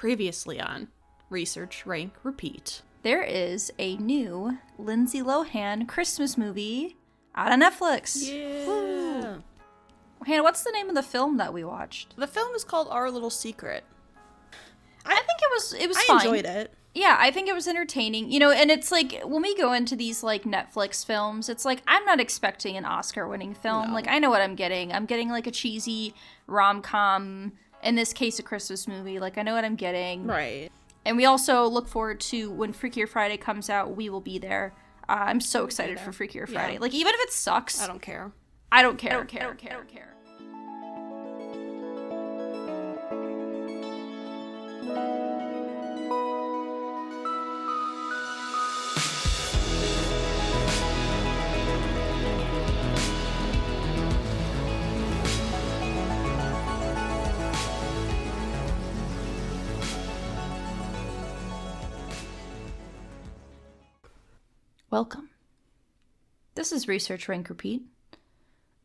Previously on Research, Rank, Repeat. There is a new Lindsay Lohan Christmas movie out on Netflix. Yeah. Woo. Hannah, what's the name of the film that we watched? The film is called Our Little Secret. I think it was I fine. enjoyed it. Yeah, I think it was entertaining. You know, and it's like, when we go into these, like, Netflix films, it's like, I'm not expecting an Oscar-winning film. No. Like, I know what I'm getting. I'm getting, like, a cheesy rom-com, in this case, a Christmas movie. Like, I know what I'm getting. Right. And we also look forward to when Freakier Friday comes out, we will be there. I'm so excited for Freakier Friday. Yeah. Like, even if it sucks, I don't care. I don't care. I don't care. Welcome. This is Research, Rank, Repeat.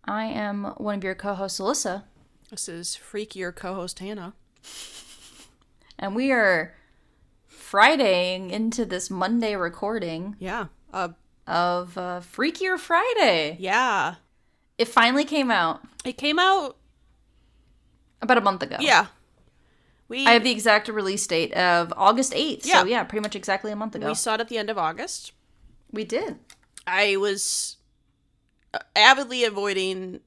I am one of your co-hosts, Alyssa. This is Freakier co-host Hannah. And we are Fridaying into this Monday recording Yeah. of Freakier Friday. Yeah. It finally came out It came out. about a month ago. Yeah. I have the exact release date of August 8th. Yeah. So yeah, pretty much exactly a month ago. We saw it at the end of August. We did. I was avidly avoiding.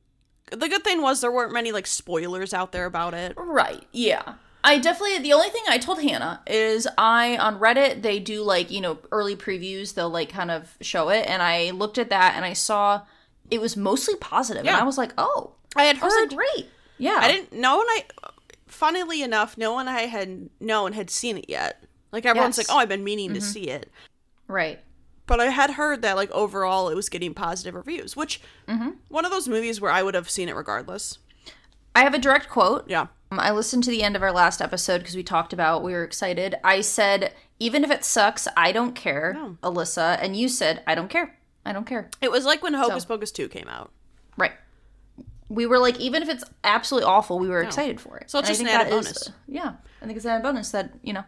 The good thing was there weren't many like spoilers out there about it. Right, yeah. The only thing I told Hannah is on Reddit, they do like, you know, early previews, they'll like kind of show it, and I looked at that and I saw it was mostly positive, Yeah. and I was like, oh. I was like, great. Yeah. I didn't know, and funnily enough, no one I had known had seen it yet. Like, everyone's Yes. like, oh, I've been meaning to see it. Right. But I had heard that, like, overall it was getting positive reviews, which, one of those movies where I would have seen it regardless. I have a direct quote. Yeah. I listened to the end of our last episode because we were excited. I said, even if it sucks, I don't care, No. Alyssa. And you said, I don't care. I don't care. It was like when Hocus Pocus 2 came out. Right. We were like, even if it's absolutely awful, we were excited for it. So it's And just I an think added that is- bonus. yeah. I think it's an added bonus that, you know,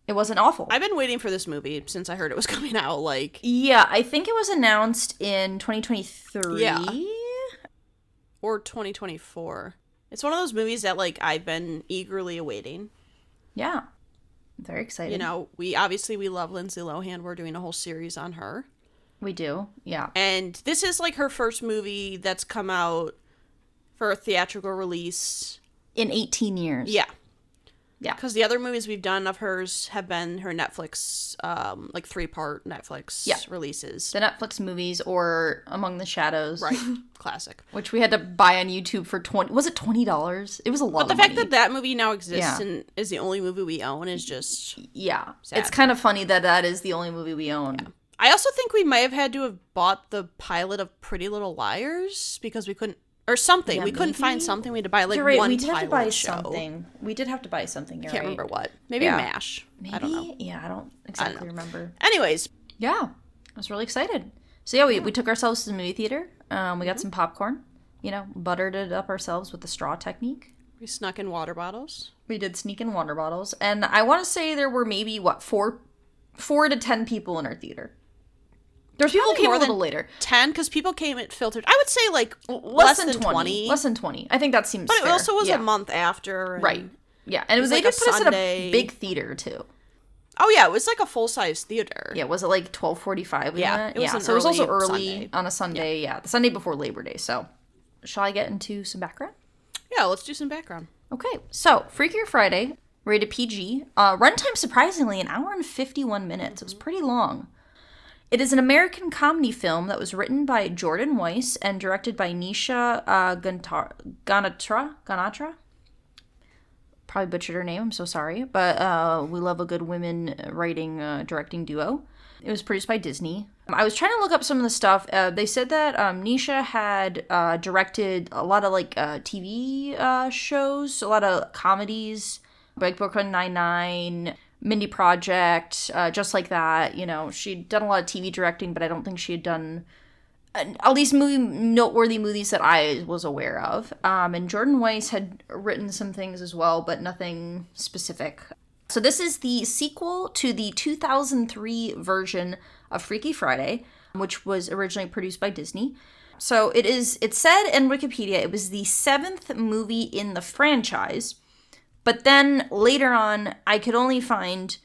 it wasn't awful. I've been waiting for this movie since I heard it was coming out, like... Yeah, I think it was announced in 2023. Yeah. Or 2024. It's one of those movies that, like, I've been eagerly awaiting. Yeah. Very excited. You know, we love Lindsay Lohan. We're doing a whole series on her. We do. Yeah. And this is, like, her first movie that's come out for a theatrical release. In 18 years. Yeah. Yeah. Because the other movies we've done of hers have been her Netflix, like, 3-part Netflix releases. The Netflix movies or Among the Shadows. Right. Classic. Which we had to buy on YouTube for was it $20? It was a lot But of the fact money. that movie now exists Yeah. and is the only movie we own is just... Yeah. sad. It's kind of funny that is the only movie we own. Yeah. I also think we may have had to have bought the pilot of Pretty Little Liars because we couldn't... Or something. Yeah, we couldn't find maybe? something. We had to buy, like, You're right, one we did have to buy pilot show. something. We did have to buy something, Can't remember what. Maybe Yeah. MASH. Maybe? I don't know. Yeah, I don't exactly remember. Anyways. Yeah, I was really excited. So yeah, we took ourselves to the movie theater. We got some popcorn. You know, buttered it up ourselves with the straw technique. We snuck in water bottles. We did sneak in water bottles. And I want to say there were maybe, 4 to 10 people in our theater. There's people who came a little later. 10, because people came at filtered. I would say, like, less than 20. Less than 20. I think that seems But fair. it also was Yeah. a month after. And Right. Yeah, and was they like did a put us in Sunday. a big theater, too. Oh, yeah. It was like a full-size theater. Yeah, was it like 12:45? Yeah, it was an so it was also early early Sunday. on a Sunday. Yeah, the Sunday before Labor Day. So, shall I get into some background? Yeah, let's do some background. Okay, so Freakier Friday, rated PG. Runtime surprisingly an hour and 51 minutes. It was pretty long. It is an American comedy film that was written by Jordan Weiss and directed by Nisha Ganatra. Probably butchered her name, I'm so sorry. But we love a good women writing, directing duo. It was produced by Disney. I was trying to look up some of the stuff. They said that Nisha had directed a lot of like TV shows, a lot of comedies, like Brooklyn Nine-Nine, Mindy Project, just like that. You know, she'd done a lot of TV directing, but I don't think she had done at least noteworthy movies that I was aware of. And Jordan Weiss had written some things as well, but nothing specific. So this is the sequel to the 2003 version of Freaky Friday, which was originally produced by Disney. So it said in Wikipedia it was the 7th movie in the franchise, but then later on I could only find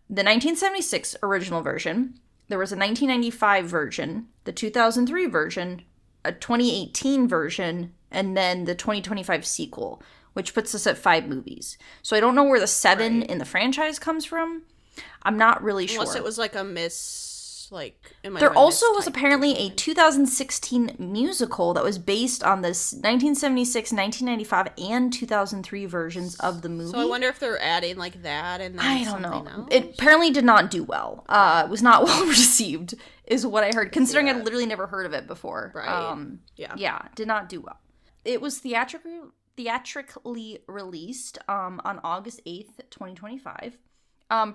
the 1976 original version, there was a 1995 version, the 2003 version, a 2018 version, and then the 2025 sequel, which puts us at 5 movies. So I don't know where the 7 in the franchise comes from. I'm not really sure. Unless it was like a there also was apparently a 2016 musical that was based on this 1976, 1995, and 2003 versions of the movie. So I wonder if they're adding like that and then I don't know. else? It apparently did not do well. It was not well received, is what I heard, considering I'd literally never heard of it before. Right. Yeah, did not do well. It was theatrically released on August 8th, 2025.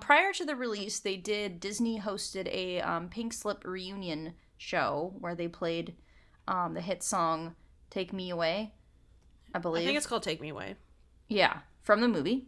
Prior to the release, Disney hosted a Pink Slip reunion show where they played the hit song Take Me Away, I believe. I think it's called Take Me Away. Yeah, from the movie.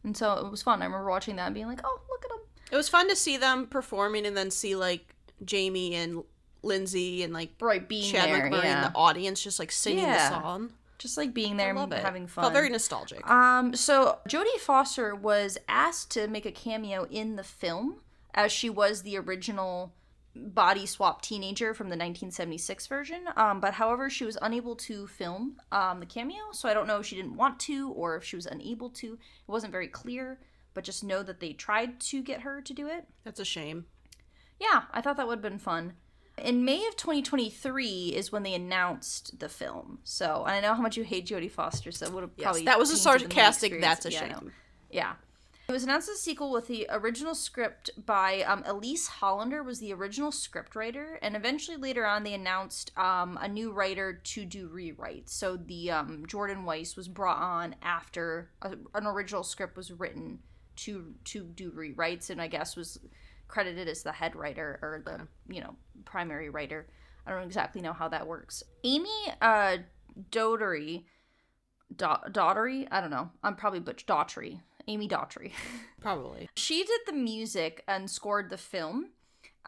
And so it was fun. I remember watching that and being like, oh, look at them. It was fun to see them performing and then see like Jamie and Lindsay and like being Chad there, McMurray in the audience just like singing the song. Just like being there and having fun. Felt very nostalgic. So Jodie Foster was asked to make a cameo in the film, as she was the original body swap teenager from the 1976 version. But however, she was unable to film the cameo, so I don't know if she didn't want to or if she was unable to. It wasn't very clear, but just know that they tried to get her to do it. That's a shame. Yeah, I thought that would have been fun. In May of 2023 is when they announced the film. So, and I know how much you hate Jodie Foster, so it would have probably... that was a sarcastic, that's a shame. Yeah. It was announced as a sequel with the original script by Elise Hollander was the original scriptwriter, and eventually later on they announced a new writer to do rewrites. So the Jordan Weiss was brought on after an original script was written to do rewrites, and I guess was credited as the head writer or the primary writer. I don't exactly know how that works. Amy Daughtry, I don't know. I'm probably Daughtry. Amy Daughtry. Probably. She did the music and scored the film.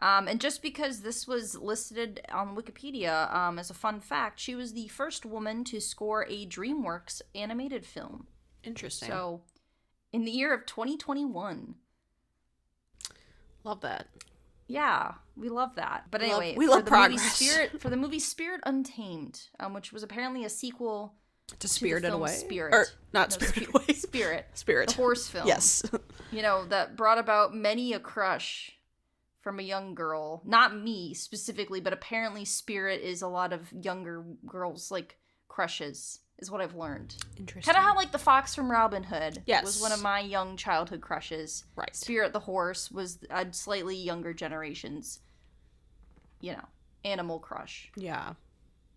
And just because this was listed on Wikipedia as a fun fact, she was the first woman to score a DreamWorks animated film. Interesting. So, in the year of 2021. Love that. Yeah, we love that. But anyway, we love progress. For the movie Spirit Untamed, which was apparently a sequel to Spirited Away. Spirit. Or not Spirited Away. Spirit. The horse film. Yes. That brought about many a crush from a young girl. Not me specifically, but apparently Spirit is a lot of younger girls' like crushes. Is what I've learned. Interesting. Kind of how like the fox from Robin Hood was one of my young childhood crushes. Right. Spirit the horse was a slightly younger generation's, animal crush. Yeah.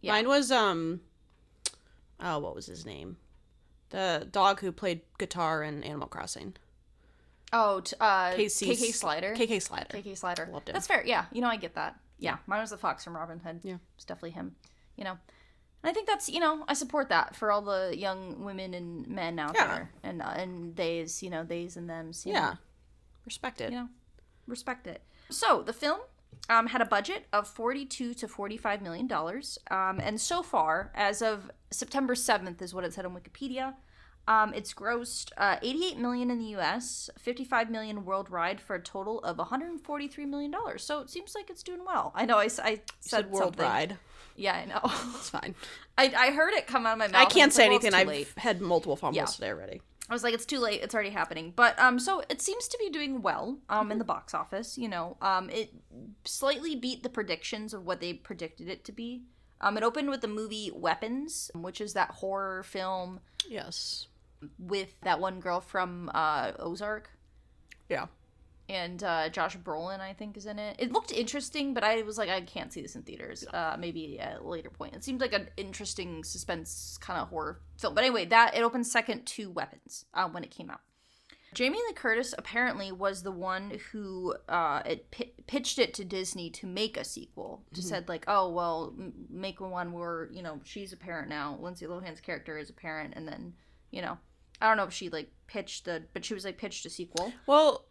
Mine was what was his name? The dog who played guitar in Animal Crossing. Oh, KK Slider. KK Slider. KK Slider. Loved him. That's fair. Yeah, I get that. Yeah, mine was the fox from Robin Hood. Yeah, it's definitely him. And I think that's, I support that for all the young women and men out there. And theys, theys and thems. Yeah. Respect it. Respect it. So, the film had a budget of $42 to $45 million. And so far, as of September 7th is what it said on Wikipedia, it's grossed $88 million in the U.S., $55 million worldwide for a total of $143 million. So, it seems like it's doing well. I know I said worldwide. Something. Yeah, I know. It's fine. I heard it come out of my mouth. I can't say anything. I've had multiple fumbles today already. I was like, it's too late. It's already happening. But so it seems to be doing well in the box office. It slightly beat the predictions of what they predicted it to be. It opened with the movie Weapons, which is that horror film. Yes. With that one girl from Ozark. Yeah. And Josh Brolin, I think, is in it. It looked interesting, but I was like, I can't see this in theaters. Maybe at a later point. It seemed like an interesting suspense kind of horror film. But anyway, it opened second to Weapons when it came out. Jamie Lee Curtis apparently was the one who pitched it to Disney to make a sequel. To said like, oh, well, make one where, she's a parent now. Lindsay Lohan's character is a parent. And then, I don't know if she, like, but she was, like, pitched a sequel. Well,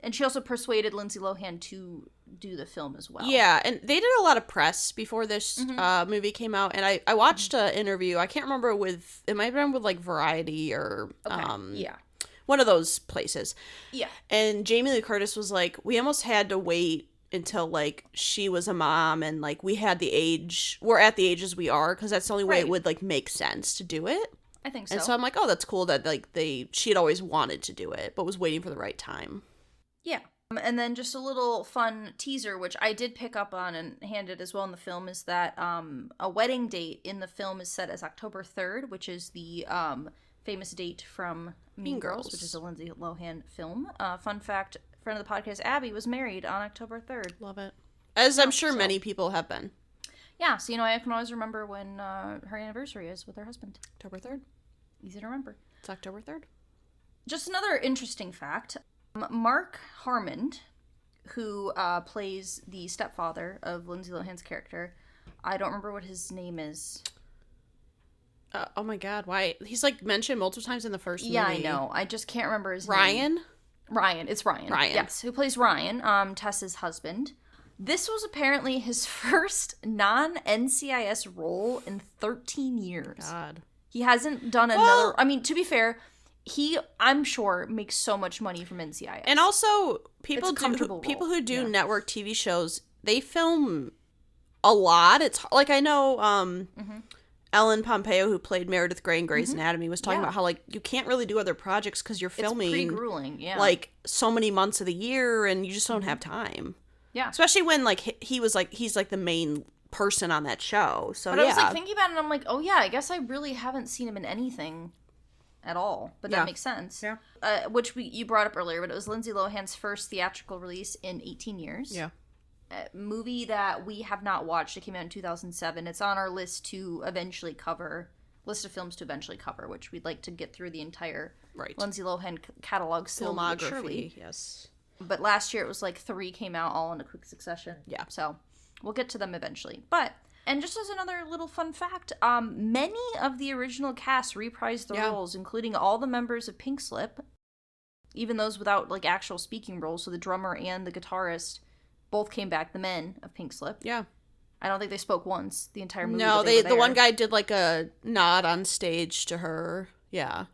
and she also persuaded Lindsay Lohan to do the film as well. Yeah, and they did a lot of press before this movie came out, and I watched an interview. I can't remember it might have been with, like, Variety or one of those places. Yeah. And Jamie Lee Curtis was like, we almost had to wait until, like, she was a mom and, like, we're at the ages we are, because that's the only way it would, like, make sense to do it. I think so. And so I'm like, oh, that's cool that, like, she had always wanted to do it, but was waiting for the right time. Yeah. And then just a little fun teaser, which I did pick up on and handed as well in the film, is that a wedding date in the film is set as October 3rd, which is the famous date from Mean Girls, which is a Lindsay Lohan film. Fun fact, friend of the podcast, Abby, was married on October 3rd. Love it. As I'm sure many people have been. Yeah, so, I can always remember when her anniversary is with her husband. October 3rd. Easy to remember. It's October 3rd. Just another interesting fact. Mark Harmon, who plays the stepfather of Lindsay Lohan's character, I don't remember what his name is. Oh my god, why? He's, like, mentioned multiple times in the first movie. Yeah, I know. I just can't remember his name. Ryan. It's Ryan. Yes, who plays Ryan, Tessa's husband. This was apparently his first non-NCIS role in 13 years. God. He hasn't done another... I mean, to be fair... He, I'm sure, makes so much money from NCIS. And also, people who do network TV shows, they film a lot. It's like, I know Ellen Pompeo, who played Meredith Grey in Grey's Anatomy, was talking about how, like, you can't really do other projects because you're filming, it's pretty grueling, like, so many months of the year, and you just don't have time. Yeah. Especially when, like, he's like the main person on that show. So, but I was, like, thinking about it, and I'm like, oh, yeah, I guess I really haven't seen him in anything at all, but that makes sense. Yeah. Which you brought up earlier, but it was Lindsay Lohan's first theatrical release in 18 years. Yeah. A movie that we have not watched. It came out in 2007. It's on our list to eventually cover, list of films to eventually cover, which we'd like to get through the entire Lindsay Lohan catalog slowly, surely. Yes. But last year it was like 3 came out all in a quick succession. Yeah. So we'll get to them eventually. And just as another little fun fact, many of the original cast reprised the roles, including all the members of Pink Slip, even those without, like, actual speaking roles. So the drummer and the guitarist both came back, the men of Pink Slip. Yeah. I don't think they spoke once the entire movie. No, the one guy did, like, a nod on stage to her. Yeah.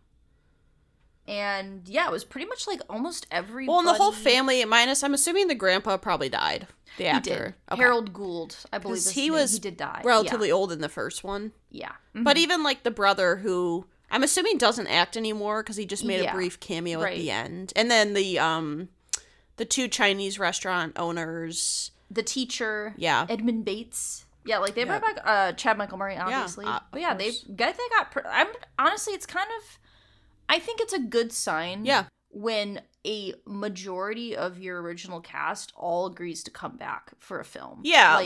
And, yeah, it was pretty much, like, almost everybody. Well, and the whole family, minus, I'm assuming the grandpa probably died. The actor. He did. Okay. Harold Gould, I believe his name. He did die. Relatively old in the first one. Yeah. Mm-hmm. But even, like, the brother, who I'm assuming doesn't act anymore because he just made a brief cameo at the end. And then the 2 Chinese restaurant owners. The teacher. Yeah. Edmund Bates. Yeah, like, they brought back Chad Michael Murray, obviously. But yeah, they got... honestly, it's kind of... I think it's a good sign when a majority of your original cast all agrees to come back for a film. Yeah,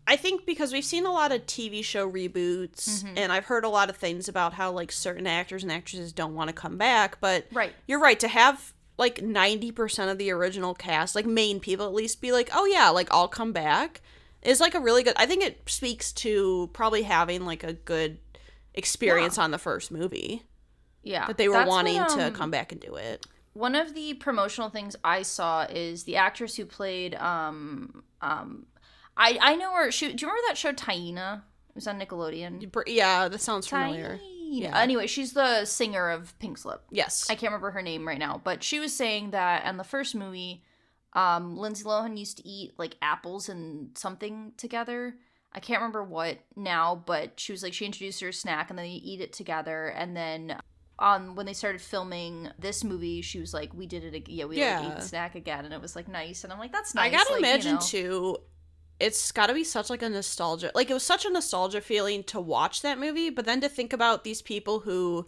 I think because we've seen a lot of TV show reboots, and I've heard a lot of things about how, like, certain actors and actresses don't want to come back, but you're right, to have, like, 90% of the original cast, like, main people at least, be like, oh yeah, like, I'll come back, is, like, a really good... I think it speaks to probably having, like, a good experience on the first movie. Yeah. That they were wanting to come back and do it. One of the promotional things I saw is the actress who played, I know her, do you remember that show Taina? It was on Nickelodeon. Yeah, that sounds familiar. Yeah. Anyway, she's the singer of Pink Slip. Yes. I can't remember her name right now, but she was saying that in the first movie, Lindsay Lohan used to eat, like, apples and something together. I can't remember what now, but she was like, she introduced her a snack and then they eat it together, and then... when they started filming this movie, she was like, we did it again. We ate the snack again, and it was, like, nice. And I'm like, that's nice. I gotta imagine, too, it's gotta be such, like, a nostalgia... Like, it was such a nostalgia feeling to watch that movie, but then to think about these people who...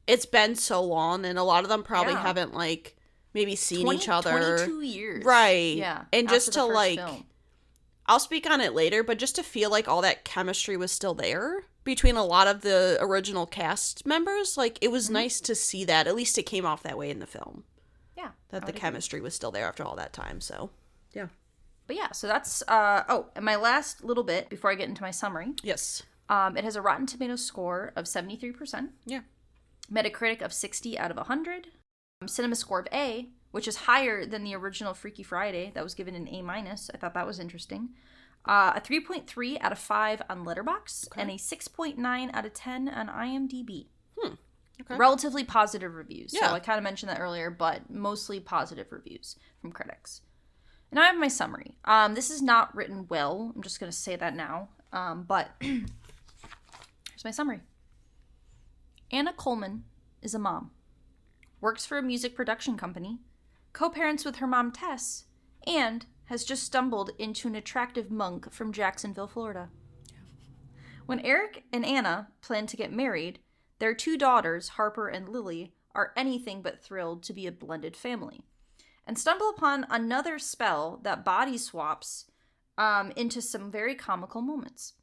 It's been so long, and a lot of them probably haven't, like, maybe seen each other. 22 years. Right. Yeah. And just to, like... Film. I'll speak on it later, but just to feel like all that chemistry was still there between a lot of the original cast members, like, it was nice to see that. At least it came off that way in the film. Yeah. That the chemistry was still there after all that time, so, yeah. But yeah, so that's, and my last little bit before I get into my summary. Yes. It has a Rotten Tomatoes score of 73%. Yeah. Metacritic of 60 out of 100. Cinema score of A, which is higher than the original Freaky Friday. That was given an A-. I thought that was interesting. A 3.3 out of 5 on Letterboxd, and a 6.9 out of 10 on IMDb. Okay. Relatively positive reviews. Yeah. So I kind of mentioned that earlier, but mostly positive reviews from critics. And I have my summary. This is not written well. I'm just going to say that now. But here's my summary. Anna Coleman is a mom. Works for a music production company. Co-parents with her mom, Tess. And has just stumbled into an attractive monk from Jacksonville, Florida. When Eric and Anna plan to get married, their 2 daughters, Harper and Lily, are anything but thrilled to be a blended family, and stumble upon another spell that body swaps into some very comical moments.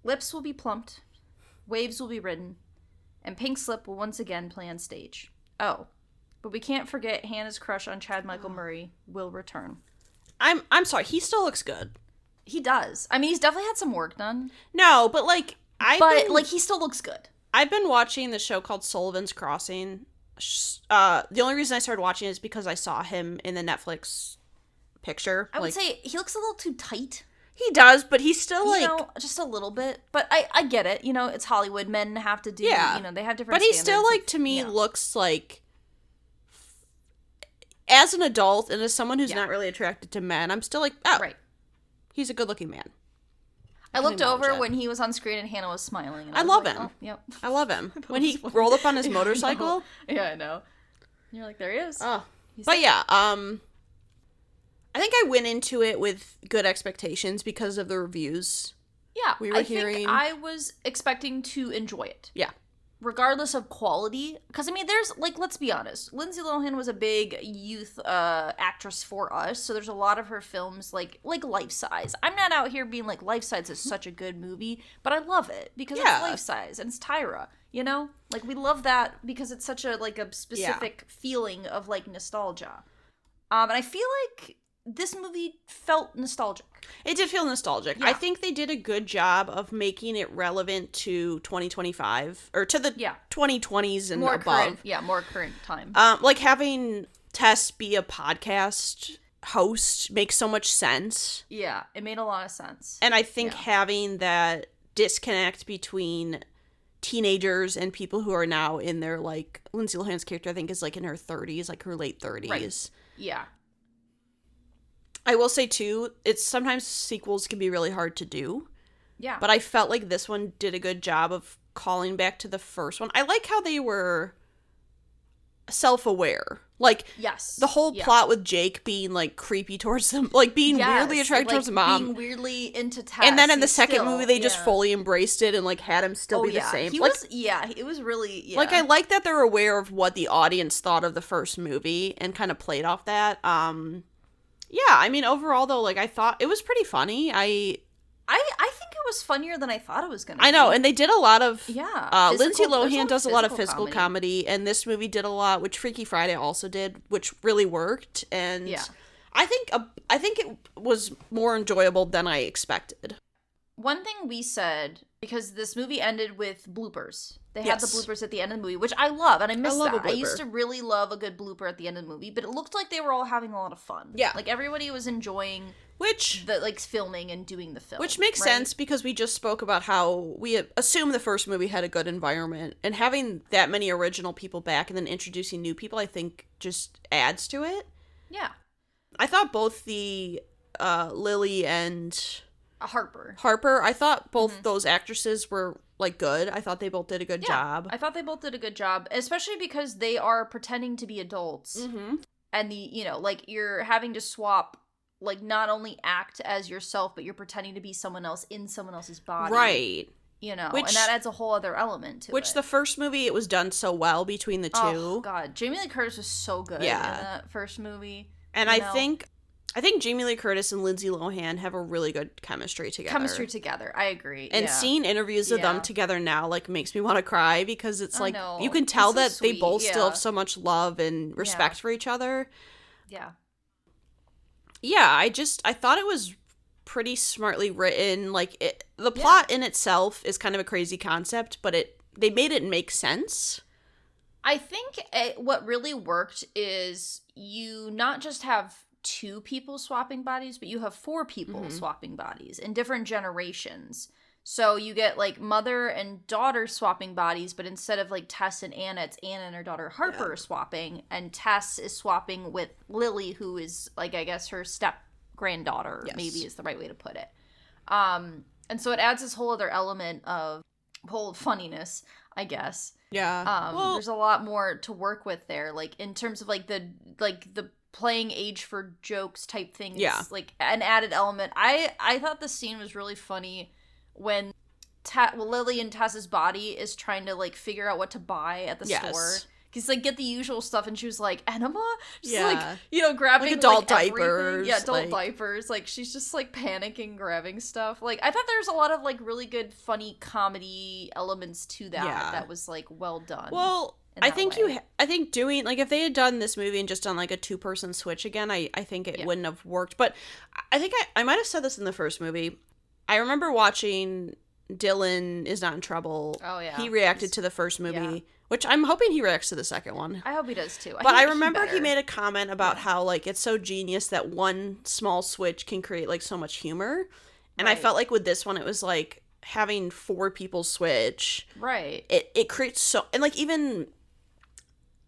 Lips will be plumped, waves will be ridden, and Pink Slip will once again play on stage. Oh, but we can't forget Hannah's crush on Chad Michael Murray will return. I'm sorry, he still looks good. He does. I mean, he's definitely had some work done. No, but like he still looks good. I've been watching the show called Sullivan's Crossing. The only reason I started watching it is because I saw him in the Netflix picture. I would say he looks a little too tight. He does, but he's still like... just a little bit. But I get it. It's Hollywood. Men have to do... Yeah. They have different standards. But he still, to me, looks like... As an adult and as someone who's not really attracted to men, I'm still like, oh, right. He's a good-looking man. I looked over when he was on screen and Hannah was smiling. And I love him. Oh, yep. I love him. When he rolled up on his motorcycle. Yeah, I know. You're like, there he is. Oh. But yeah, I think I went into it with good expectations because of the reviews. Yeah, we were hearing. I was expecting to enjoy it. Yeah. Regardless of quality. Because, I mean, there's, let's be honest. Lindsay Lohan was a big youth actress for us. So there's a lot of her films, like Life Size. I'm not out here being like, Life Size is such a good movie. But I love it because it's Life Size. And it's Tyra, Like, we love that because it's such a, a specific feeling of, nostalgia. And I feel like this movie felt nostalgic. It did feel nostalgic. Yeah. I think they did a good job of making it relevant to 2025 or to the 2020s and more above. More current time. Like having Tess be a podcast host makes so much sense. Yeah, it made a lot of sense. And I think having that disconnect between teenagers and people who are now in their Lindsay Lohan's character I think is in her 30s, her late 30s. Right. Yeah. I will say, too, it's sometimes sequels can be really hard to do. Yeah. But I felt like this one did a good job of calling back to the first one. I like how they were self-aware. Yes. The whole plot with Jake being, creepy towards them. Being weirdly attracted towards mom. Being weirdly into Tess. And then in the second movie, they just fully embraced it and, had him still be the same. It was really, I like that they're aware of what the audience thought of the first movie and kind of played off that. Yeah, I mean, overall, though, I thought it was pretty funny. I think it was funnier than I thought it was going to be. I know, and they did a lot of... Lindsay Lohan does a lot of physical comedy, and this movie did a lot, which Freaky Friday also did, which really worked, and I think it was more enjoyable than I expected. One thing we said, because this movie ended with bloopers. They had the bloopers at the end of the movie, which I love, and I miss that. I used to really love a good blooper at the end of the movie, but it looked like they were all having a lot of fun. Yeah. Everybody was enjoying the filming and doing the film. Which makes sense, because we just spoke about how we assume the first movie had a good environment, and having that many original people back and then introducing new people, I think, just adds to it. Yeah. I thought both the Lily and... Harper. I thought both those actresses were good. I thought they both did a good job. I thought they both did a good job, especially because they are pretending to be adults. Mm-hmm. And you're having to swap, not only act as yourself, but you're pretending to be someone else in someone else's body. Right. And that adds a whole other element to it. Which the first movie, it was done so well between the two. Oh, God. Jamie Lee Curtis was so good in that first movie. And I think Jamie Lee Curtis and Lindsay Lohan have a really good chemistry together. I agree. And seeing interviews of them together now, makes me want to cry, because it's you can tell that so they both still have so much love and respect for each other. Yeah. Yeah, I thought it was pretty smartly written. The plot in itself is kind of a crazy concept, but they made it make sense. I think what really worked is you not just have 2 people swapping bodies, but you have 4 people swapping bodies in different generations. So you get, like, mother and daughter swapping bodies, but instead of, like, Tess and Anna, it's Anna and her daughter Harper swapping, and Tess is swapping with Lily, who is, like, I guess her step-granddaughter, maybe is the right way to put it. And so it adds this whole other element of whole funniness, I guess. Yeah. There's a lot more to work with there, like, in terms of, like, the playing age for jokes type thing. It's, like, an added element. I thought the scene was really funny when Lily and Tess's body is trying to, like, figure out what to buy at the store. Because, like, get the usual stuff, and she was like, enema? Just, like, you know, grabbing, like, adult everything. diapers. Yeah, adult diapers. Like, she's just, like, panicking, grabbing stuff. Like, I thought there was a lot of, like, really good, funny comedy elements to that that was, like, well done. Well, I think doing, like, if they had done this movie and just done, like, a 2-person switch again, I think it wouldn't have worked. But I think I might have said this in the first movie. I remember watching Dylan Is Not in Trouble. Oh, yeah. He reacted to the first movie, which I'm hoping he reacts to the second one. I hope he does, too. But I remember he made a comment about how, like, it's so genius that one small switch can create, like, so much humor. And I felt like with this one, it was, like, having 4 people switch. Right. It creates so... And, like, even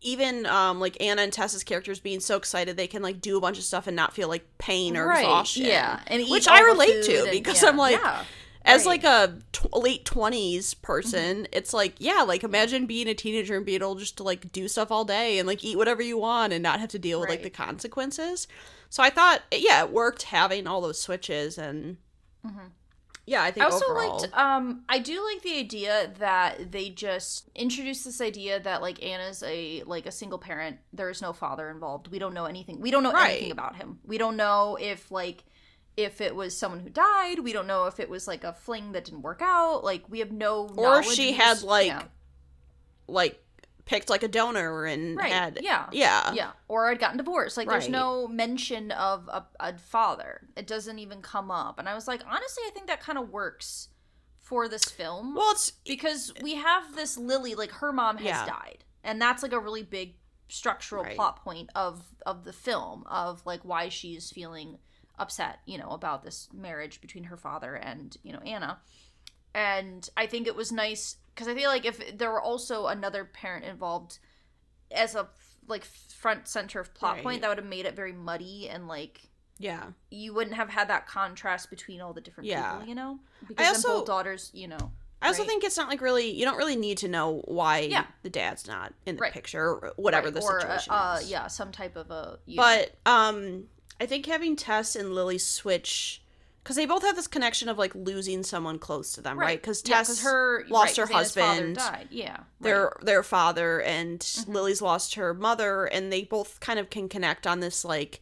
like Anna and Tessa's characters being so excited they can, like, do a bunch of stuff and not feel like pain or exhaustion. Yeah, and which I relate to because I'm like, as like a late 20s person, it's like, like, imagine being a teenager and being able just to, like, do stuff all day and, like, eat whatever you want and not have to deal with like the consequences. So I thought, it worked having all those switches and. Yeah, I think overall. Liked, I do like the idea that they just introduced this idea that, like, Anna's a single parent. There is no father involved. We don't know anything. We don't know anything about him. We don't know if it was someone who died. We don't know if it was, like, a fling that didn't work out. Like, we have no knowledge. Or if she had, like, picked, like, a donor and had... Yeah. Or had gotten divorced. Like, there's no mention of a father. It doesn't even come up. And I was like, honestly, I think that kind of works for this film. Well, it's... Because we have this Lily, like, her mom has died. And that's, like, a really big structural plot point of the film. Of, like, why she's feeling upset, you know, about this marriage between her father and, you know, Anna. And I think it was nice... Because I feel like if there were also another parent involved as a, like, front center of plot point, that would have made it very muddy and, like... Yeah. You wouldn't have had that contrast between all the different people, you know? Because then both daughters, you know... I also think it's not, like, really... You don't really need to know why the dad's not in the picture or whatever the situation is. Yeah, some type of a... But, I think having Tess and Lily switch... Because they both have this connection of, like, losing someone close to them, right? Because Tess lost her husband. Father died. Yeah. Their father, and Lily's lost her mother, and they both kind of can connect on this, like,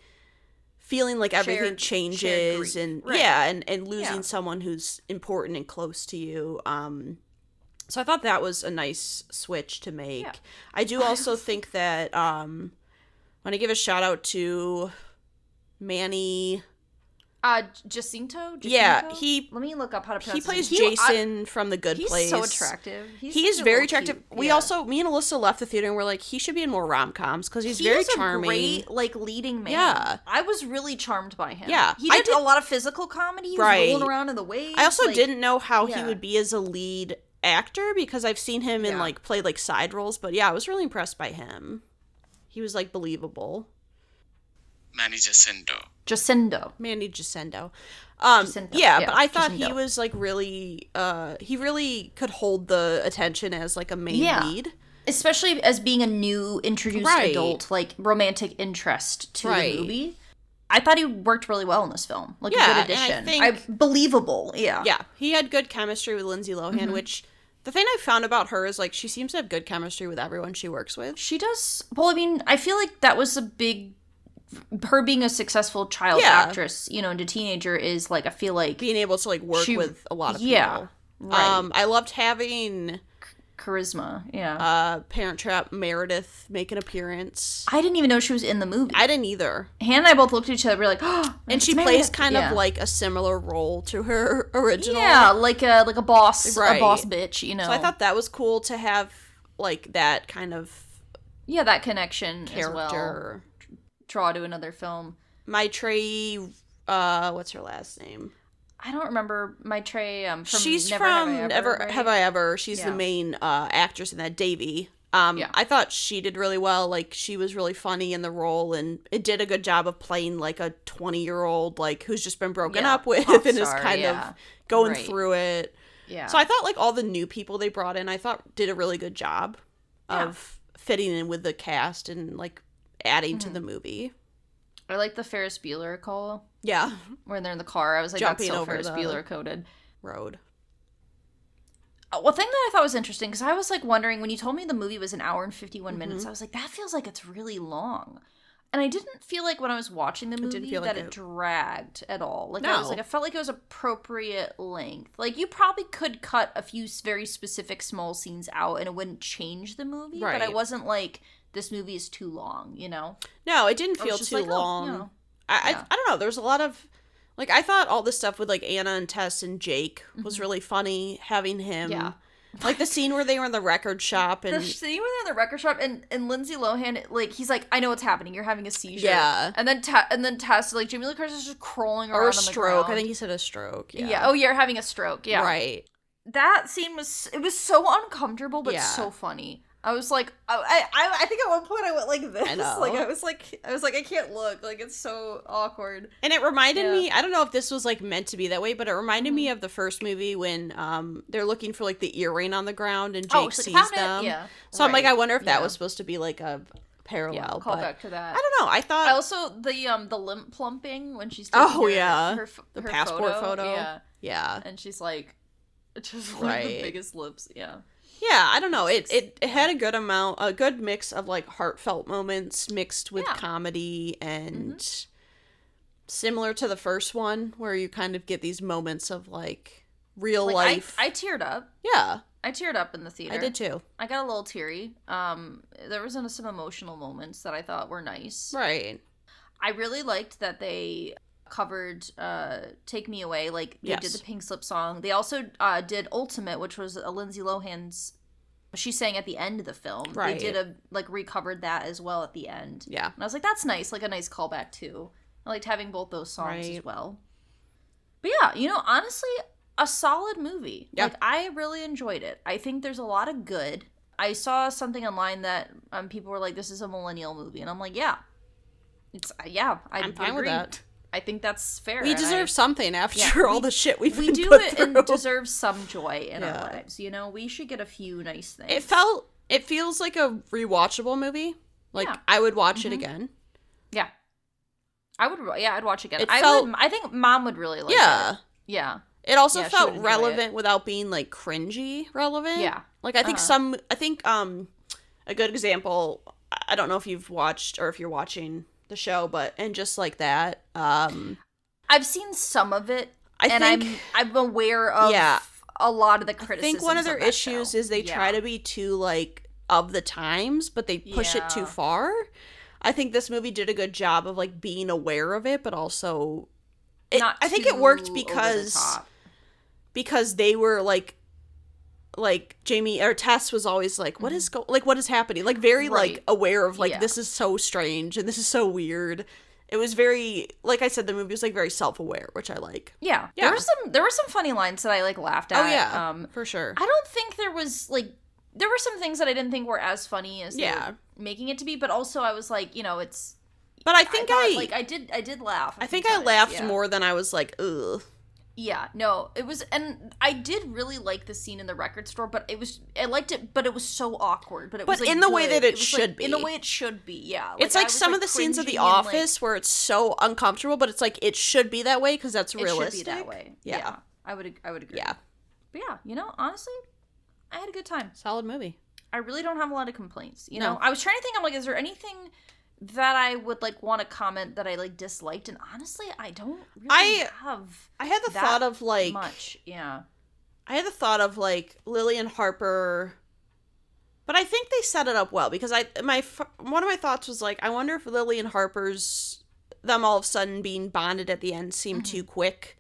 feeling like everything changes and and losing someone who's important and close to you. So I thought that was a nice switch to make. Yeah. I do also think that when I give a shout out to Manny... Jacinto? Yeah, let me look up how to pronounce He plays Jason from The Good Place. He's so attractive. He's very attractive. Cute. Me and Alyssa left the theater and we're like, he should be in more rom-coms because he's very charming. He was a great, like, leading man. Yeah. I was really charmed by him. Yeah. He did a lot of physical comedy. He was rolling around in the waves. I also didn't know how he would be as a lead actor because I've seen him in, like, play, like, side roles. But, yeah, I was really impressed by him. He was, like, believable. Manny Jacinto. Manny Jacinto. Jacinto. But I thought he was, like, really, he really could hold the attention as, like, a main lead. Especially as being a new introduced adult, like, romantic interest to the movie. I thought he worked really well in this film. Like, a good addition. Believable, Yeah, he had good chemistry with Lindsay Lohan, which... The thing I found about her is, like, she seems to have good chemistry with everyone she works with. She does. Well, I mean, I feel like that was a big... Her being a successful child actress, you know, and a teenager is, like, I feel like... Being able to, like, work with a lot of people. Yeah, right. I loved having... Charisma, Parent Trap Meredith make an appearance. I didn't even know she was in the movie. I didn't either. Hannah and I both looked at each other, we were like, oh, and she plays kind of like a similar role to her original. Yeah, like a boss, a boss bitch, you know. So I thought that was cool to have, like, that kind of Yeah, that connection character. As well. Draw to another film. Maitreyi, what's her last name? I don't remember Maitreyi. She's from Never Have I Ever. She's the main actress in that, Davy. I thought she did really well. Like, she was really funny in the role, and it did a good job of playing, like, a 20-year-old, like, who's just been broken up with and is kind of going through it. Yeah. So I thought, like, all the new people they brought in, I thought did a really good job of fitting in with the cast and, like, adding to the movie. I like the Ferris Bueller call. Yeah. When they're in the car, I was like, jumping that's so over Ferris the Bueller coded. Road. One thing that I thought was interesting, because I was like wondering, when you told me the movie was an hour and 51 minutes, I was like, that feels like it's really long. And I didn't feel like when I was watching the movie that it dragged at all. Like, I was like, I felt like it was appropriate length. Like, you probably could cut a few very specific small scenes out and it wouldn't change the movie. Right. But I wasn't like, this movie is too long, you know? No, it didn't feel too long. Oh, you know. I don't know. There's a lot of, like, I thought all this stuff with, like, Anna and Tess and Jake was really funny, having him. Yeah. Like, the scene where they were in the record shop. And the scene where they're in the record shop and Lindsay Lohan, like, he's like, I know what's happening. You're having a seizure. Yeah. And then Tess, like, Jamie Lee Curtis is just crawling around on the ground. Or a stroke. I think he said a stroke. Yeah. Yeah. Oh, you're having a stroke. Yeah. Right. That scene was so uncomfortable, but so funny. I was like, I think at one point I went like this. I know. Like, I was like, I can't look. Like, it's so awkward. And it reminded me, I don't know if this was, like, meant to be that way, but it reminded me of the first movie when they're looking for, like, the earring on the ground and Jake sees them. Yeah. So I'm like, I wonder if that was supposed to be, like, a parallel. Call back to that. I don't know. I thought... Also, the limp plumping when she's taking her passport photo. Yeah. Yeah. And she's like, just like the biggest lips. Yeah. Yeah, I don't know. It had a good mix of, like, heartfelt moments mixed with comedy and similar to the first one where you kind of get these moments of, like, real life. I teared up. Yeah. I teared up in the theater. I did too. I got a little teary. There was some emotional moments that I thought were nice. Right. I really liked that they covered Take Me Away. Like, they did the Pink Slip song. They also did Ultimate, which was a Lindsay Lohan's, she sang at the end of the film. Right. They did recovered that as well at the end. Yeah. And I was like, that's nice. Like, a nice callback too. I liked having both those songs as well. But yeah, you know, honestly, a solid movie. Yep. Like, I really enjoyed it. I think there's a lot of good. I saw something online that people were like, this is a millennial movie. And I'm like, yeah. I'm fine with that. I think that's fair. We deserve something after all the shit we've been put through. And deserve some joy in our lives. You know, we should get a few nice things. It feels like a rewatchable movie. Like, I would watch it again. Yeah. I'd watch it again. I think Mom would really like it. Yeah. It also felt relevant without being, like, cringy relevant. Yeah. Like, I think a good example, I don't know if you've watched or if you're watching the show, and just like that. I've seen some of it, I'm aware of a lot of the criticisms. I think one of their issues is they try to be too, like, of the times, but they push it too far. I think this movie did a good job of, like, being aware of it, but also I think it worked because they were like Jamie or Tess was always like, what is happening? Like, very like aware of, like, this is so strange and this is so weird. It was very, like I said, the movie was, like, very self-aware, which I like. Yeah. There were some funny lines that I, like, laughed at. Oh yeah, for sure. I don't think there was, like, there were some things that I didn't think were as funny as they were making it to be, but also I was like, you know, it's. But I think I did laugh. I think I laughed more than I was like, ugh. Yeah, no, it was, and I did really like the scene in the record store, but I liked it, but it was so awkward, but was, like, in the way that it should be. In the way it should be, yeah. Like, it's like some of the scenes of The Office where it's so uncomfortable, but it's like, it should be that way because that's realistic. It should be that way. Yeah. I would agree. Yeah. But yeah, you know, honestly, I had a good time. Solid movie. I really don't have a lot of complaints, you know? I was trying to think, I'm like, is there anything that I would, like, want to comment that I, like, disliked, and honestly, I don't really have. I had the thought of, like, much, yeah. I had the thought of, like, Lily and Harper, but I think they set it up well because one of my thoughts was, like, I wonder if Lily and Harper's them all of a sudden being bonded at the end seemed too quick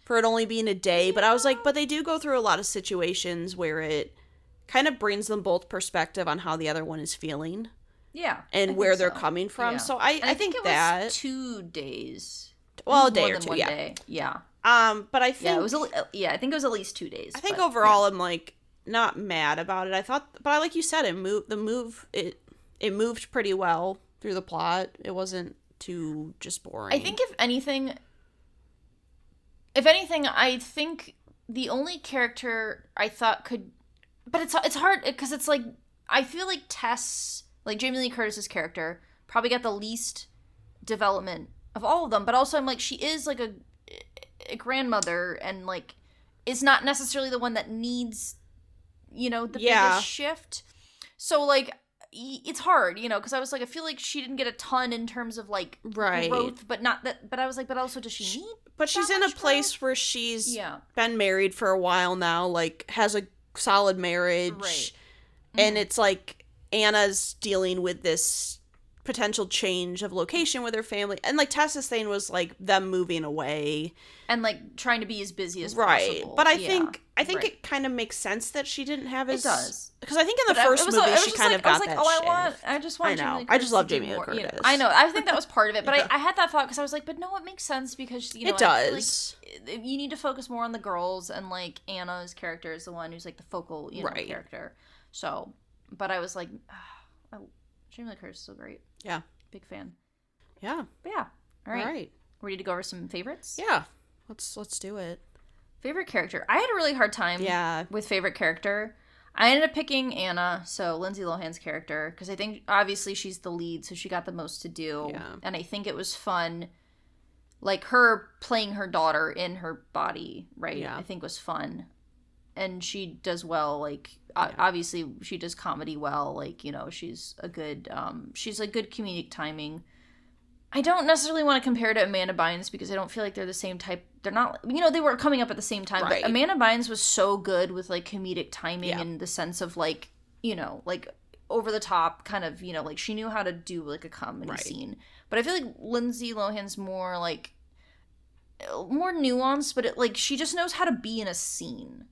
for it only being a day, but I was like, but they do go through a lot of situations where it kind of brings them both perspective on how the other one is feeling. Yeah. And where they're coming from. Yeah. So I think it that was 2 days. Well, a day or two, yeah. Day. Yeah. But I think I think it was at least 2 days. I think overall I'm like not mad about it. I thought, but like you said, it moved pretty well through the plot. It wasn't too just boring. I think if anything, I think the only character I thought could, but it's hard because it's like I feel like Tess, like Jamie Lee Curtis's character, probably got the least development of all of them. But also, I'm like, she is like a grandmother, and like is not necessarily the one that needs, the biggest shift. So like, it's hard, because I was like, I feel like she didn't get a ton in terms of like growth, but not that. But I was like, but also, does she need? But she's in a place where she's been married for a while now, like has a solid marriage, right? And it's like Anna's dealing with this potential change of location with her family, and like Tessa's thing was like them moving away and like trying to be as busy as possible. But I think it kind of makes sense that she didn't have as... It does. Because I think in the first movie she kind of got that shift. I just want Jamie Lee Curtis. I just love Jamie Lee Curtis. I know. I think that was part of it, but I had that thought because I was like, but no, it makes sense because, it does. Like, you need to focus more on the girls, and like Anna's character is the one who's like the focal, character. So, but I was like, Jamie Lee Curtis is so great. Yeah. Big fan. Yeah. But yeah. All right. Ready to go over some favorites? Yeah. Let's do it. Favorite character. I had a really hard time with favorite character. I ended up picking Anna, so Lindsay Lohan's character, because I think obviously she's the lead, so she got the most to do. Yeah. And I think it was fun, like her playing her daughter in her body, right? Yeah. I think was fun. And she does well, like, obviously she does comedy well, like, she's a good comedic timing. I don't necessarily want to compare to Amanda Bynes because I don't feel like they're the same type. They're not, they were coming up at the same time, but Amanda Bynes was so good with, like, comedic timing in the sense of, like, like, over the top kind of, like, she knew how to do, like, a comedy scene. But I feel like Lindsay Lohan's more, like, more nuanced, but, she just knows how to be in a scene.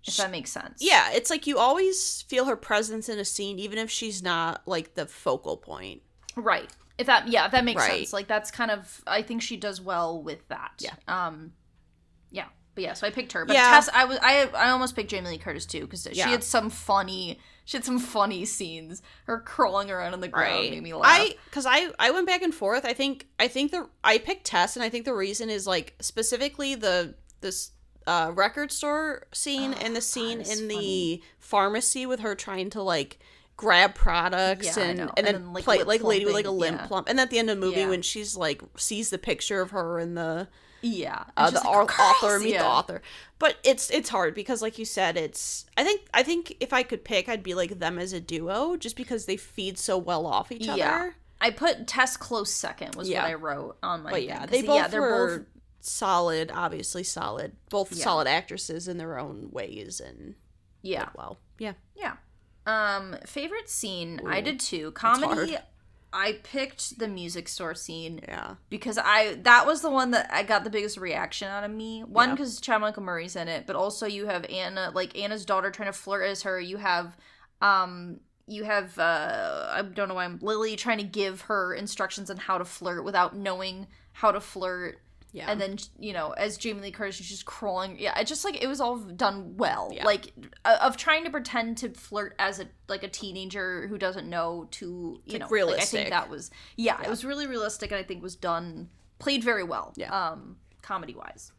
If that makes sense. Yeah, it's like you always feel her presence in a scene, even if she's not, like, the focal point. Right. If that makes sense. Like, that's kind of, I think she does well with that. Yeah. Yeah. But yeah, so I picked her. But Tess, I almost picked Jamie Lee Curtis, too, because she had some funny scenes. Her crawling around on the ground made me laugh. Because I went back and forth. I picked Tess, and I think the reason is, like, specifically this record store scene and the scene in the pharmacy with her trying to like grab products and then like, play like lady with like a limp plump, and at the end of the movie when she's like sees the picture of her and the author meet the author. But it's hard because like you said, it's I think if I could pick, I'd be like them as a duo just because they feed so well off each other. I put Tess close second was what I wrote on my thing. But they're both solid, obviously solid. Both solid actresses in their own ways, and favorite scene. Ooh, I did too. Comedy. I picked the music store scene. Yeah, because that was the one that I got the biggest reaction out of me. One, because Chad Michael Murray's in it, but also you have Anna, like Anna's daughter, trying to flirt as her. You have I don't know why Lily trying to give her instructions on how to flirt without knowing how to flirt. Yeah. And then, as Jamie Lee Curtis, she's just crawling. Yeah, it just, like, it was all done well. Yeah. Like, of trying to pretend to flirt as a teenager who doesn't know to, like realistic. Like, I think that was, it was really realistic, and I think was played very well, comedy-wise.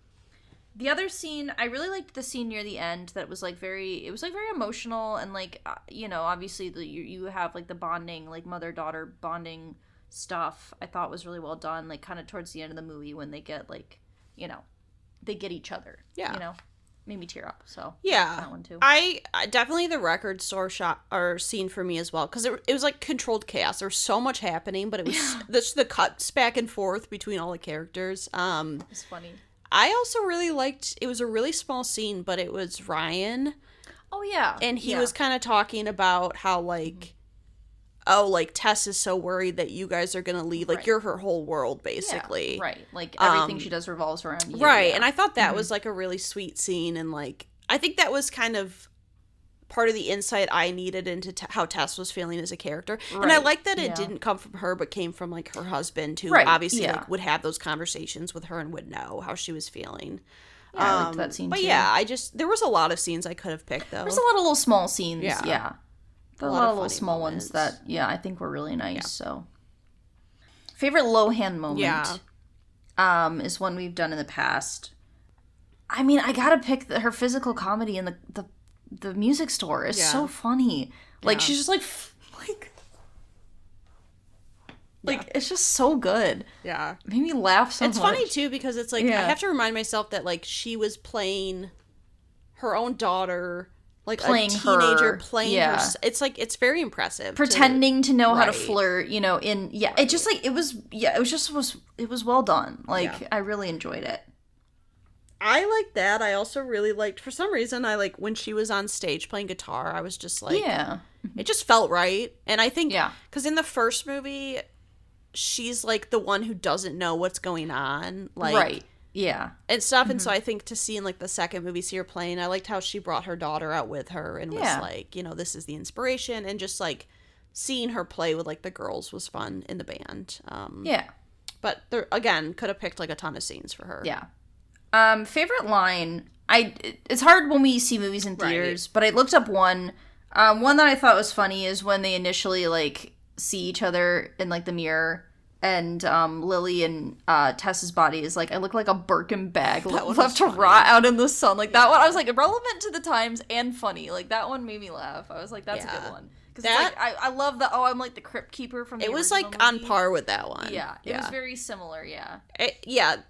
The other scene, I really liked the scene near the end that was, like, very emotional, and, like, obviously you have, like, the bonding, like, mother-daughter bonding stuff I thought was really well done, like kind of towards the end of the movie when they get like they get each other, made me tear up. So that one too. I definitely the record store shot or scene for me as well, because it was like controlled chaos. There was so much happening, but it was the cuts back and forth between all the characters. It's funny. I also really liked, it was a really small scene, but it was Ryan. Oh yeah. And he was kind of talking about how like oh, like, Tess is so worried that you guys are going to leave. Like, you're her whole world, basically. Yeah, right. Like, everything she does revolves around you. Right. Yeah. And I thought that was, like, a really sweet scene. And, like, I think that was kind of part of the insight I needed into how Tess was feeling as a character. Right. And I like that it didn't come from her, but came from, like, her husband, who obviously like, would have those conversations with her and would know how she was feeling. Yeah, I liked that scene, but too. yeah, there was a lot of scenes I could have picked, though. There's a lot of little small scenes, yeah. A lot of little small moments. ones that, I think were really nice, so. Favorite Lohan moment is one we've done in the past. I mean, I gotta pick her physical comedy in the music store. It's so funny. Like, she's just like, it's just so good. Yeah. Made me laugh so much. It's funny, too, because it's like, I have to remind myself that, like, she was playing her own daughter, like, playing a teenager playing her. It's, like, it's very impressive. Pretending to know how to flirt, you know, it just, like, it was well done. Like, I really enjoyed it. I like that. I also really liked, for some reason, when she was on stage playing guitar, I was just like, it just felt right. And I think, because in the first movie, she's, like, the one who doesn't know what's going on. Like, and stuff. And so I think to see in, like, the second movie, see her playing, I liked how she brought her daughter out with her and was like, you know, this is the inspiration. And just, like, seeing her play with, like, the girls was fun in the band. But, there, again, could have picked, like, a ton of scenes for her. Yeah. Favorite line, it's hard when we see movies in theaters, but I looked up one. One that I thought was funny is when they initially, like, see each other in, like, the mirror, and Lily and Tess's body is like, I look like a Birkin bag left to rot out in the sun. Like, that one, I was like, relevant to the times and funny. Like, that one made me laugh. I was like, that's a good one. Because like, I love the, I'm like the crypt keeper from the original It was, like, movie. on par with that one. Yeah, it was very similar,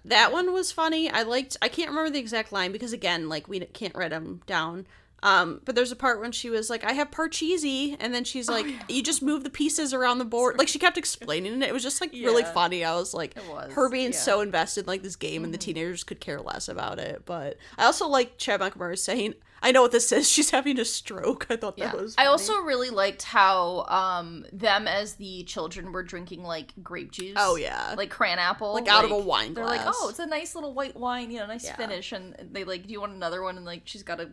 that one was funny. I can't remember the exact line because, again, like, we can't write them down. But there's a part when she was like, I have parcheesi, and then she's like, you just move the pieces around the board. Like, she kept explaining it. It was just, like, really funny. I was like, her being so invested in, like, this game, and the teenagers could care less about it. But I also like Chad Montgomery saying, I know what this is. She's having a stroke. I thought that was funny. I also really liked how them as the children were drinking, like, grape juice. Oh, yeah. Like cran apple. Like, out of a wine glass. They're like, oh, it's a nice little white wine, you know, nice finish. And they, like, do you want another one? And, like, she's got a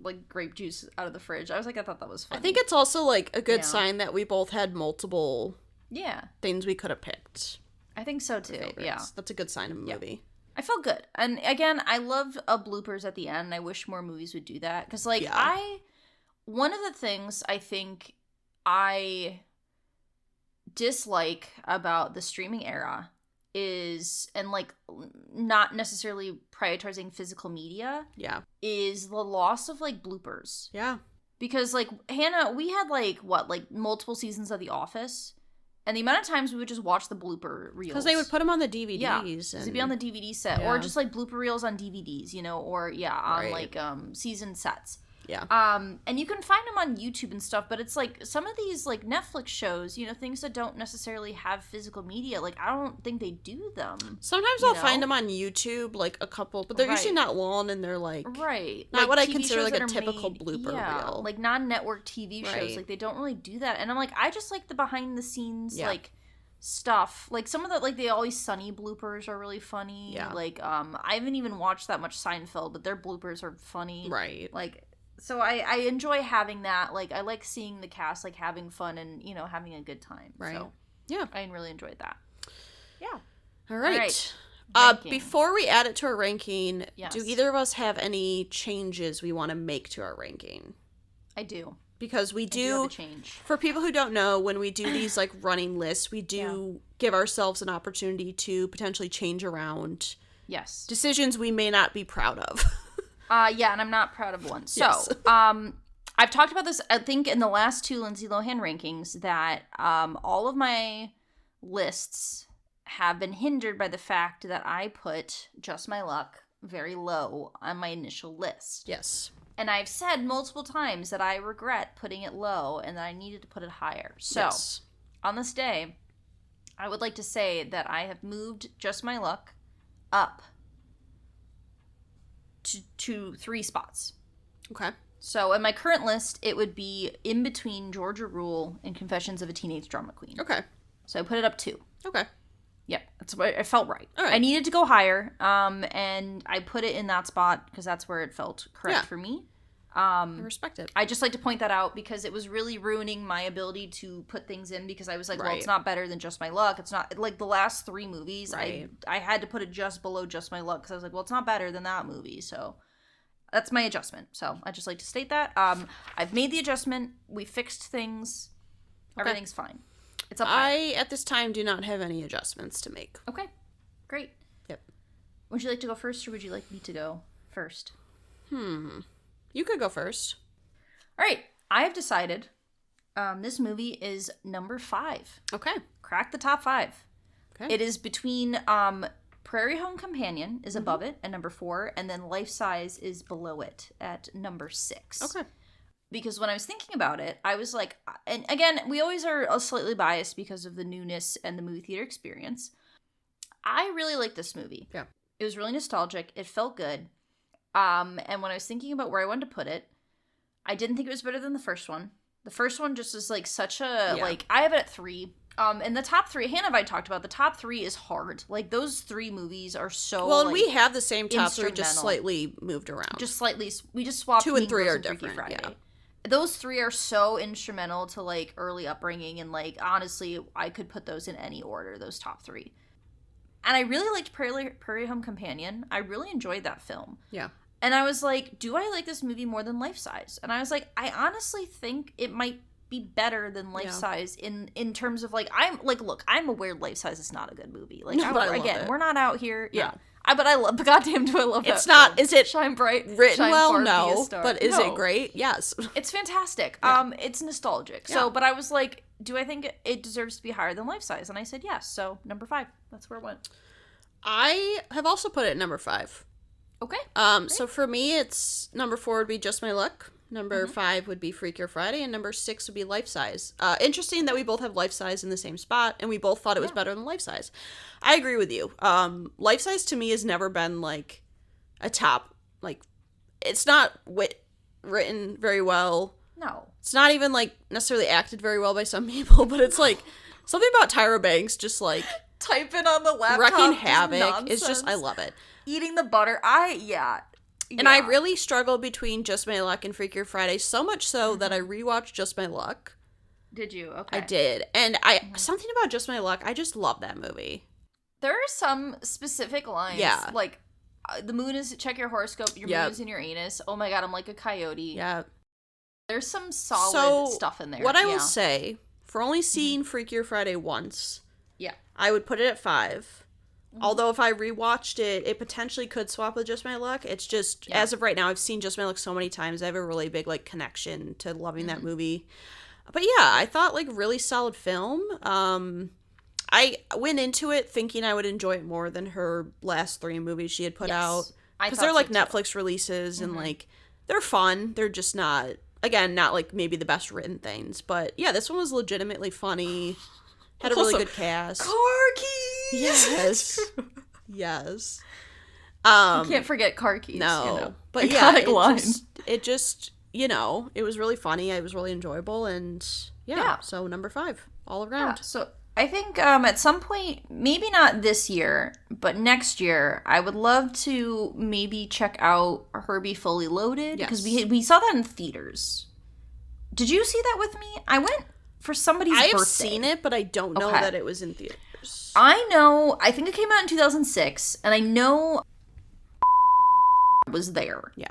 like grape juice out of the fridge. I thought that was funny. I think it's also like a good sign that we both had multiple things we could have picked. I think so too. Yeah, that's a good sign of a movie. I felt good, and again, I love bloopers at the end. I wish more movies would do that because, like, one of the things I think I dislike about the streaming era is, and like not necessarily prioritizing physical media, is the loss of like bloopers. Because like Hannah, we had like multiple seasons of The Office, and the amount of times we would just watch the blooper reels because they would put them on the DVDs. They'd be on the DVD set, or just like blooper reels on DVDs, you know, or on like season sets. And you can find them on YouTube and stuff, but it's like some of these like Netflix shows, you know, things that don't necessarily have physical media, like I don't think they do them. Sometimes I'll find them on YouTube, like a couple, but they're usually not long, and they're like not like what I TV consider like a typical blooper reel. Like non-network TV shows, like they don't really do that. And I'm like, I just like the behind the scenes like stuff. Like some of the like the Always Sunny bloopers are really funny. Like I haven't even watched that much Seinfeld, but their bloopers are funny. Like, so I enjoy having that. Like, I like seeing the cast, like, having fun and, you know, having a good time. So, I really enjoyed that. All right. Before we add it to our ranking, do either of us have any changes we want to make to our ranking? I do. Because we do have a change. For people who don't know, when we do these, like, running lists, we do give ourselves an opportunity to potentially change around decisions we may not be proud of. And I'm not proud of one. So, I've talked about this, I think, in the last 2 Lindsay Lohan rankings, that all of my lists have been hindered by the fact that I put Just My Luck very low on my initial list. Yes. And I've said multiple times that I regret putting it low and that I needed to put it higher. So, on this day, I would like to say that I have moved Just My Luck up to 3 spots. Okay. So in my current list, it would be in between Georgia Rule and Confessions of a Teenage Drama Queen. Okay. So I put it up 2. Okay. Yeah, that's what I felt right. All right. I needed to go higher, and I put it in that spot because that's where it felt correct for me. I respect it. I just like to point that out because it was really ruining my ability to put things in because I was like, well, it's not better than Just My Luck. It's not like the last 3 movies. I had to put it just below Just My Luck because I was like, well, it's not better than that movie. So that's my adjustment. So I just like to state that. I've made the adjustment. We fixed things. Okay. Everything's fine. It's up. I at this time do not have any adjustments to make. Okay, great. Yep. Would you like to go first, or would you like me to go first? You could go first. All right. I have decided this movie is number 5. Okay. Crack the top 5. Okay. It is between Prairie Home Companion is above it at number 4, and then Life Size is below it at number 6. Okay. Because when I was thinking about it, I was like, and again, we always are slightly biased because of the newness and the movie theater experience. I really like this movie. Yeah. It was really nostalgic. It felt good. And when I was thinking about where I wanted to put it, I didn't think it was better than the first one. The first one just is like such a, like, I have it at 3. And the top 3, Hannah and I talked about, the top 3 is hard. Like, those 3 movies are so, well, and like, we have the same top 3, just slightly moved around. Just slightly. We just swapped 2 and 3 are different, Friday. Those 3 are so instrumental to, like, early upbringing. And, like, honestly, I could put those in any order, those top 3. And I really liked Prairie Home Companion. I really enjoyed that film. Yeah. And I was like, do I like this movie more than Life Size? And I was like, I honestly think it might be better than Life Size in terms of, like, I'm like, look, I'm aware Life Size is not a good movie. Like, again, we're not out here. Yeah. But I love, but goddamn, do I love that. It's not, film. Is it Shine Bright, written shine well? far, No. But is it great? Yes. It's fantastic. It's nostalgic. Yeah. So, but I was like, do I think it deserves to be higher than Life Size? And I said yes. So, number 5. That's where it went. I have also put it at number 5. Okay. So for me, it's number 4 would be Just My Luck. Number 5 would be Freakier Friday, and number 6 would be Life Size. Interesting that we both have Life Size in the same spot, and we both thought it was better than Life Size. I agree with you. Life Size to me has never been like a top. Like, it's not written very well. No. It's not even like necessarily acted very well by some people, but it's like something about Tyra Banks just like typing on the laptop, wrecking havoc. It's just, I love it. Eating the butter. And I really struggled between Just My Luck and Freakier Friday, so much so that I rewatched Just My Luck. Did you? Okay. I did. And something about Just My Luck, I just love that movie. There are some specific lines. Yeah. Like, the moon is, check your horoscope, your moon is in your anus. Oh my god, I'm like a coyote. Yeah. There's some solid stuff in there. What I will say, for only seeing Freakier Friday once, I would put it at 5. Although if I rewatched it, it potentially could swap with Just My Luck. It's just, as of right now, I've seen Just My Luck so many times. I have a really big, like, connection to loving that movie. But yeah, I thought, like, really solid film. I went into it thinking I would enjoy it more than her last 3 movies she had put out. Because they're, like, Netflix releases, and, like, they're fun. They're just not, again, not, like, maybe the best written things. But yeah, this one was legitimately funny. Had a really good cast. Car keys! Yes. Yes. You can't forget car keys. No. You know. But iconic yeah, line. It just, you know, it was really funny. It was really enjoyable. And yeah. So number 5, all around. Yeah, so I think at some point, maybe not this year, but next year, I would love to maybe check out Herbie Fully Loaded. Because we saw that in theaters. Did you see that with me? I went for somebody's birthday. I've seen it, but I don't know that it was in theaters. I think it came out in 2006, and I know was there. Yeah.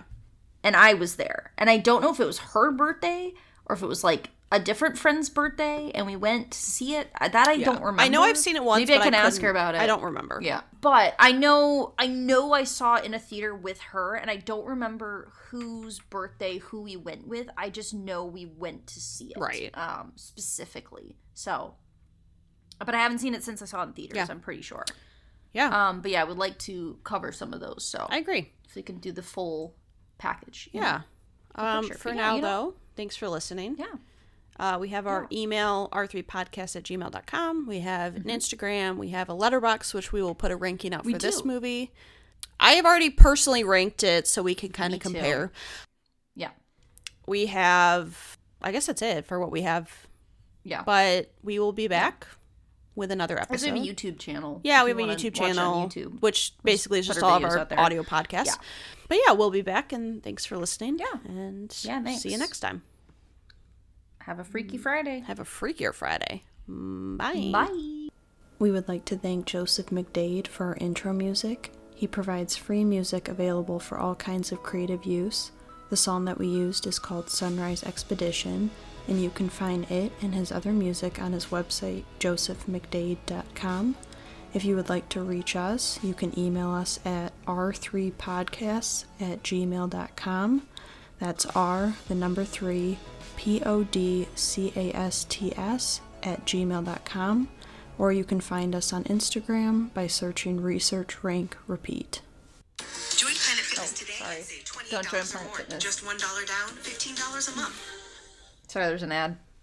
And I was there. And I don't know if it was her birthday, or if it was, like, a different friend's birthday, and we went to see it. That I don't remember. I know I've seen it once, Maybe I can ask her about it. I don't remember. Yeah. But I know I saw it in a theater with her, and I don't remember whose birthday, who we went with. I just know we went to see it. Right. Specifically. So, but I haven't seen it since I saw it in theaters, I'm pretty sure. Yeah. But yeah, I would like to cover some of those, so. I agree. So we can do the full package. Yeah. For now, though, thanks for listening. Yeah. We have our email, r3podcast@gmail.com. We have an Instagram. We have a letterbox, which we will put a ranking out for this movie. I have already personally ranked it, so we can kind of compare. Too. Yeah. We have, I guess that's it for what we have. Yeah. But we will be back with another episode. We have a YouTube channel. Yeah, we have a YouTube channel, which basically is just all of our audio podcasts. Yeah. But yeah, we'll be back, and thanks for listening. Yeah. And thanks. See you next time. Have a Freaky Friday. Have a Freakier Friday. Bye. Bye. We would like to thank Joseph McDade for our intro music. He provides free music available for all kinds of creative use. The song that we used is called Sunrise Expedition, and you can find it and his other music on his website, josephmcdade.com. If you would like to reach us, you can email us at r3podcasts@gmail.com. That's R, the number 3, podcasts@gmail.com. Or you can find us on Instagram by searching Research Rank Repeat. Join Planet Fitness today and save $28 Don't join or Planet more. Fitness. Just $1 down, $15 a month. Sorry, there's an ad.